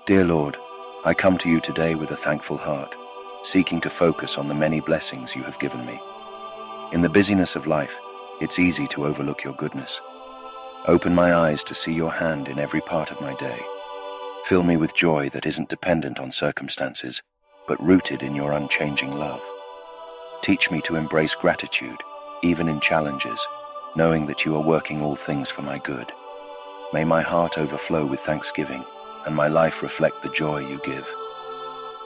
Dear Lord, I come to you today with a thankful heart, seeking to focus on the many blessings you have given me. In the busyness of life, it's easy to overlook your goodness. Open my eyes to see your hand in every part of my day. Fill me with joy that isn't dependent on circumstances, but rooted in your unchanging love. Teach me to embrace gratitude, even in challenges, knowing that you are working all things for my good. May my heart overflow with thanksgiving, and my life reflect the joy you give.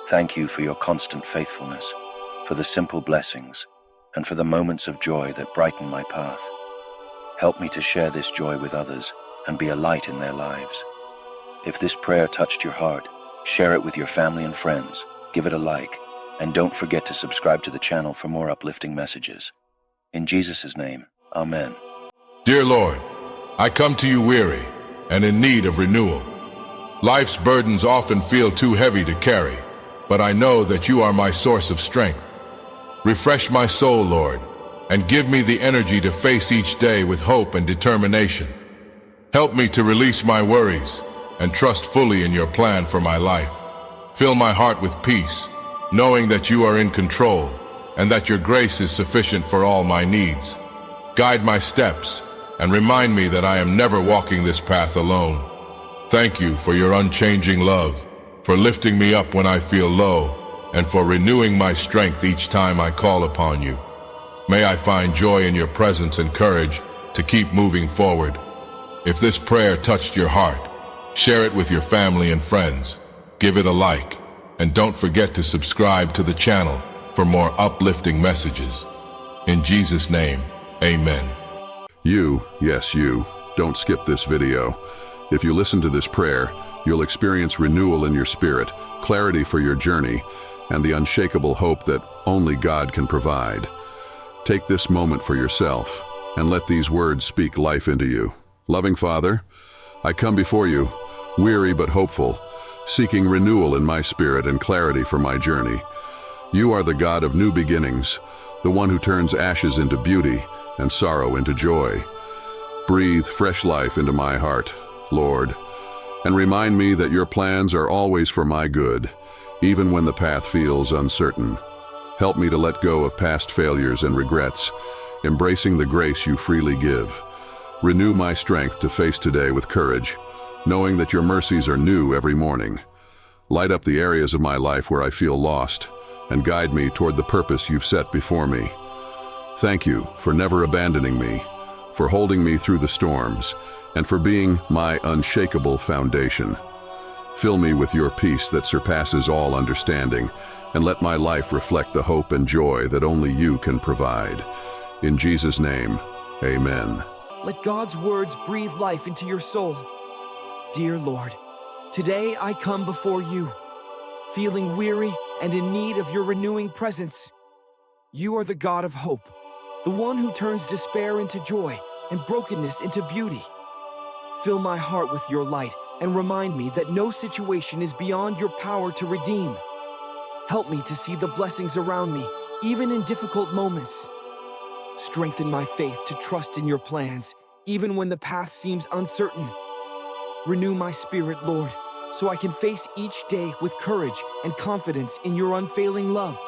Thank you for your constant faithfulness, for the simple blessings, and for the moments of joy that brighten my path. Help me to share this joy with others and be a light in their lives. If this prayer touched your heart, share it with your family and friends, give it a like, and don't forget to subscribe to the channel for more uplifting messages. In Jesus' name, Amen. Dear Lord, I come to you weary and in need of renewal. Life's burdens often feel too heavy to carry, but I know that you are my source of strength. Refresh my soul, Lord, and give me the energy to face each day with hope and determination. Help me to release my worries and trust fully in your plan for my life. Fill my heart with peace, knowing that you are in control and that your grace is sufficient for all my needs. Guide my steps and remind me that I am never walking this path alone. Thank you for your unchanging love, for lifting me up when I feel low, and for renewing my strength each time I call upon you. May I find joy in your presence and courage to keep moving forward. If this prayer touched your heart, share it with your family and friends. Give it a like, and don't forget to subscribe to the channel for more uplifting messages. In Jesus' name, Amen. You, yes you, don't skip this video. If you listen to this prayer, you'll experience renewal in your spirit, clarity for your journey, and the unshakable hope that only God can provide. Take this moment for yourself, and let these words speak life into you. Loving Father, I come before you, weary but hopeful, seeking renewal in my spirit and clarity for my journey. You are the God of new beginnings, the one who turns ashes into beauty and sorrow into joy. Breathe fresh life into my heart, Lord, and remind me that your plans are always for my good, even when the path feels uncertain. Help me to let go of past failures and regrets, embracing the grace you freely give. Renew my strength to face today with courage, knowing that your mercies are new every morning. Light up the areas of my life where I feel lost, and guide me toward the purpose you've set before me. Thank you for never abandoning me, for holding me through the storms, and for being my unshakable foundation. Fill me with your peace that surpasses all understanding, and let my life reflect the hope and joy that only you can provide. In Jesus' name, Amen. Let God's words breathe life into your soul. Dear Lord, today I come before you, feeling weary and in need of your renewing presence. You are the God of hope, the one who turns despair into joy and brokenness into beauty. Fill my heart with your light and remind me that no situation is beyond your power to redeem. Help me to see the blessings around me, even in difficult moments. Strengthen my faith to trust in your plans, even when the path seems uncertain. Renew my spirit, Lord, so I can face each day with courage and confidence in your unfailing love.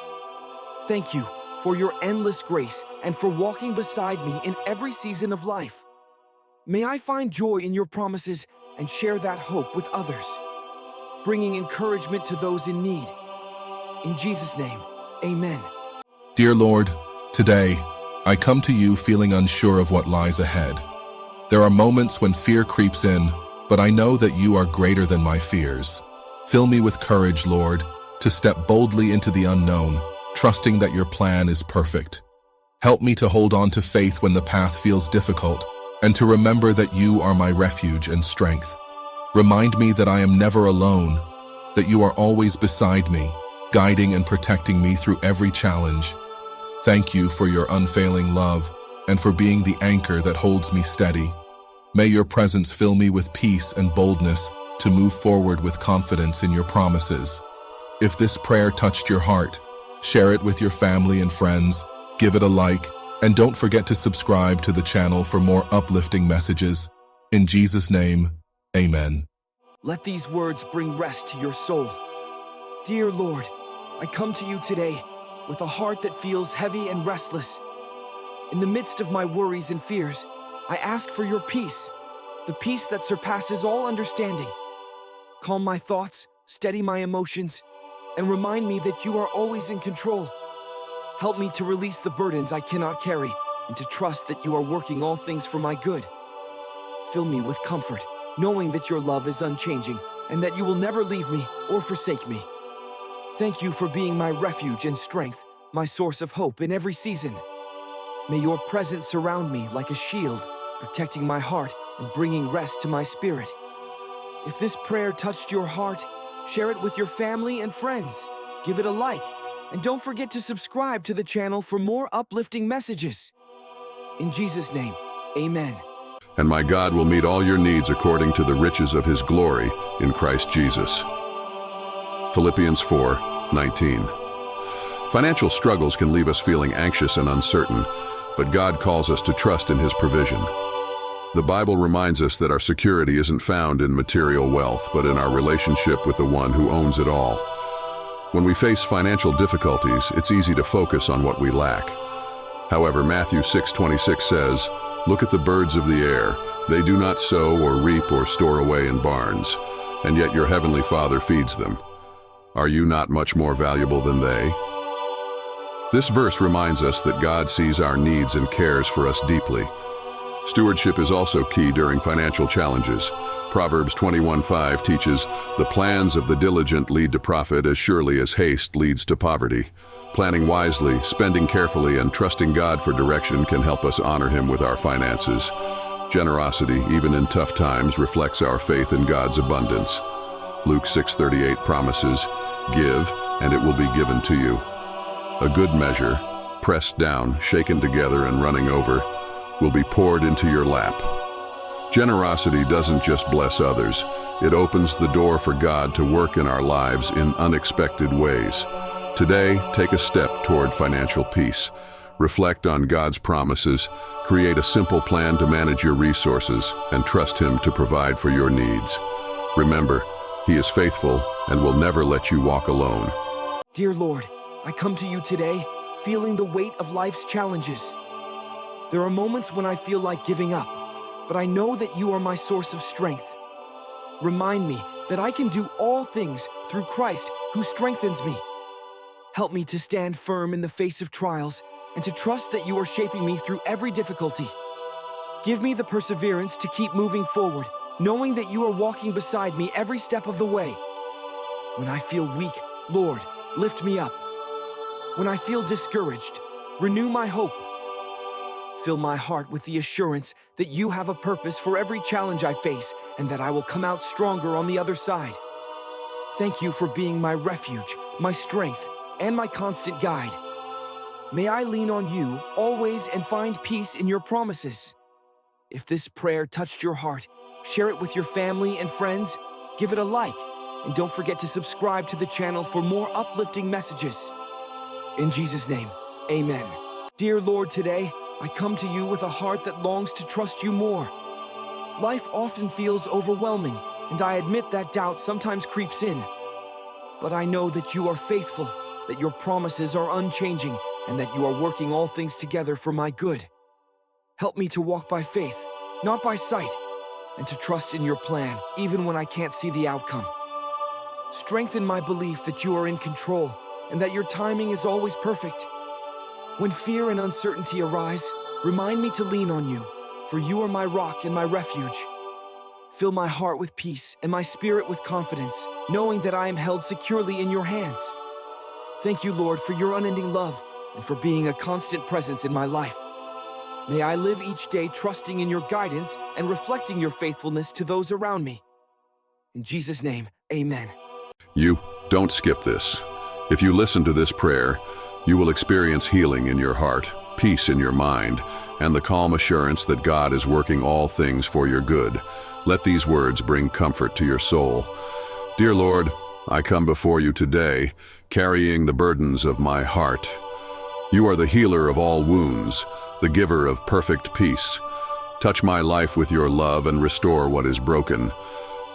Thank you for your endless grace and for walking beside me in every season of life. May I find joy in your promises and share that hope with others, bringing encouragement to those in need. In Jesus' name, Amen. Dear Lord, today, I come to you feeling unsure of what lies ahead. There are moments when fear creeps in, but I know that you are greater than my fears. Fill me with courage, Lord, to step boldly into the unknown, trusting that your plan is perfect. Help me to hold on to faith when the path feels difficult, and to remember that you are my refuge and strength. Remind me that I am never alone, that you are always beside me, guiding and protecting me through every challenge. Thank you for your unfailing love and for being the anchor that holds me steady. May your presence fill me with peace and boldness to move forward with confidence in your promises. If this prayer touched your heart, share it with your family and friends, give it a like, and don't forget to subscribe to the channel for more uplifting messages. In Jesus' name, Amen. Let these words bring rest to your soul. Dear Lord, I come to you today with a heart that feels heavy and restless. In the midst of my worries and fears, I ask for your peace, the peace that surpasses all understanding. Calm my thoughts, steady my emotions, and remind me that you are always in control. Help me to release the burdens I cannot carry and to trust that you are working all things for my good. Fill me with comfort, knowing that your love is unchanging and that you will never leave me or forsake me. Thank you for being my refuge and strength, my source of hope in every season. May your presence surround me like a shield, protecting my heart and bringing rest to my spirit. If this prayer touched your heart, share it with your family and friends. Give it a like, and don't forget to subscribe to the channel for more uplifting messages. In Jesus' name, amen. And my God will meet all your needs according to the riches of his glory in Christ Jesus. Philippians 4:19. Financial struggles can leave us feeling anxious and uncertain, but God calls us to trust in his provision. The Bible reminds us that our security isn't found in material wealth, but in our relationship with the one who owns it all. When we face financial difficulties, it's easy to focus on what we lack. However, Matthew 6:26 says, "Look at the birds of the air. They do not sow or reap or store away in barns, and yet your heavenly Father feeds them. Are you not much more valuable than they?" This verse reminds us that God sees our needs and cares for us deeply. Stewardship is also key during financial challenges. Proverbs 21:5 teaches, "The plans of the diligent lead to profit as surely as haste leads to poverty." Planning wisely, spending carefully, and trusting God for direction can help us honor him with our finances. Generosity, even in tough times, reflects our faith in God's abundance. Luke 6:38 promises, "Give, and it will be given to you." A good measure, pressed down, shaken together, and running over, will be poured into your lap. Generosity doesn't just bless others, it opens the door for God to work in our lives in unexpected ways. Today, take a step toward financial peace. Reflect on God's promises, create a simple plan to manage your resources, and trust him to provide for your needs. Remember, he is faithful and will never let you walk alone. Dear Lord, I come to you today, feeling the weight of life's challenges. There are moments when I feel like giving up, but I know that you are my source of strength. Remind me that I can do all things through Christ who strengthens me. Help me to stand firm in the face of trials and to trust that you are shaping me through every difficulty. Give me the perseverance to keep moving forward, knowing that you are walking beside me every step of the way. When I feel weak, Lord, lift me up. When I feel discouraged, renew my hope. Fill my heart with the assurance that you have a purpose for every challenge I face and that I will come out stronger on the other side. Thank you for being my refuge, my strength, and my constant guide. May I lean on you always and find peace in your promises. If this prayer touched your heart, share it with your family and friends, give it a like, and don't forget to subscribe to the channel for more uplifting messages. In Jesus' name, amen. Dear Lord, today, I come to you with a heart that longs to trust you more. Life often feels overwhelming, and I admit that doubt sometimes creeps in. But I know that you are faithful, that your promises are unchanging, and that you are working all things together for my good. Help me to walk by faith, not by sight, and to trust in your plan, even when I can't see the outcome. Strengthen my belief that you are in control, and that your timing is always perfect. When fear and uncertainty arise, remind me to lean on you, for you are my rock and my refuge. Fill my heart with peace and my spirit with confidence, knowing that I am held securely in your hands. Thank you, Lord, for your unending love and for being a constant presence in my life. May I live each day trusting in your guidance and reflecting your faithfulness to those around me. In Jesus' name, amen. You don't skip this. If you listen to this prayer, you will experience healing in your heart, peace in your mind, and the calm assurance that God is working all things for your good. Let these words bring comfort to your soul. Dear Lord, I come before you today, carrying the burdens of my heart. You are the healer of all wounds, the giver of perfect peace. Touch my life with your love and restore what is broken.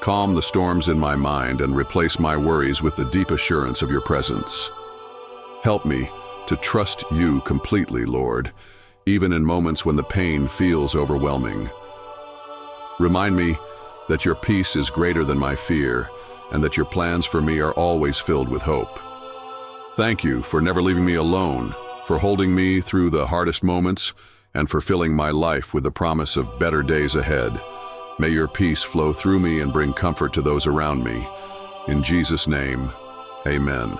Calm the storms in my mind and replace my worries with the deep assurance of your presence. Help me to trust you completely, Lord, even in moments when the pain feels overwhelming. Remind me that your peace is greater than my fear and that your plans for me are always filled with hope. Thank you for never leaving me alone, for holding me through the hardest moments, and for filling my life with the promise of better days ahead. May your peace flow through me and bring comfort to those around me. In Jesus' name, amen.